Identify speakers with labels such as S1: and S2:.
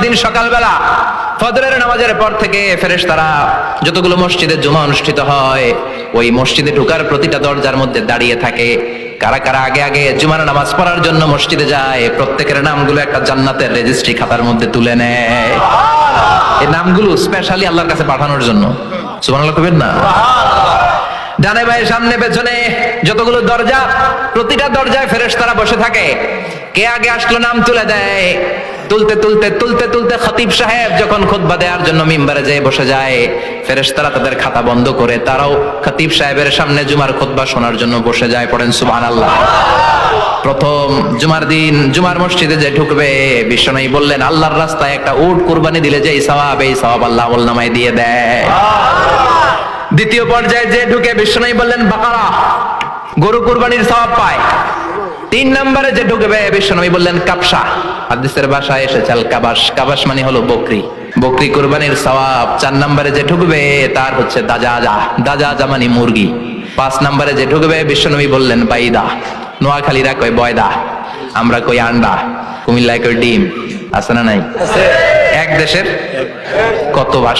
S1: দিন সকালবেলা ফজরের নামাজের পর থেকে ফেরেশতারা যতগুলো মসজিদে জুমা অনুষ্ঠিত হয় ওই মসজিদে ঢোকার প্রতিটা দরজার মধ্যে দাঁড়িয়ে থাকে। কারা কারা আগে আগে জুমার নামাজ পড়ার জন্য মসজিদে যায়, প্রত্যেকের নামগুলো একটা জান্নাতের রেজিস্ট্রি খাতার মধ্যে তুলে নেয়। এই নামগুলো স্পেশালি আল্লাহর কাছে পাঠানোর জন্য। সুবহানাল্লাহ কবেন না? ডানে বায়ে সামনে পেছনে যতগুলো দরজা, প্রতিটা দরজায় ফেরেশতারা বসে থাকে। কে আগে আসলো নাম তুলে দেয়। তুলতে তুলতে তুলতে তুলতে খতিব সাহেব যখন খুতবা দেওয়ার জন্য মিম্বারে যেয়ে বসে যায়, ফেরেশতারা তাদের খাতা বন্ধ করে তারাও খতিব সাহেবের সামনে জুমার খুতবা শোনার জন্য বসে যায়। পড়েন সুবহানাল্লাহ। প্রথম জুমার দিন জুমার মসজিদে যে ঢুকবে, বিশ্বনবী বললেন আল্লাহর রাস্তায় একটা উট কুরবানি দিলে যে এই সওয়াব আল্লাহ আমলনামায় দিয়ে দেয়। দ্বিতীয় পর্যায়ে যে ঢুকে, বিশ্বনবী বললেন বাকারা, গরু কুরবানির সওয়াব পায়। 3 নম্বরে যে ঢুকবে, বিশ্বনবী বললেন কাবসা, হাদিসের ভাষায় এসেছে আল কাবাস, কাবাস মানে হলো বকরি, বকরি কুরবানির সওয়াব। 4 নম্বরে যে ঢুকবে তার হচ্ছে দাজাজা, দাজাজা মানে মুরগি। 5 নম্বরে যে ঢুকবে, বিশ্বনবী বললেন বাইদা, নোয়াখালীরা কয় বয়দা, আমরা কই আন্ডা, কুমিল্লায় কই ডিম। আছে না নাই? এক দেশের কত ভাষা।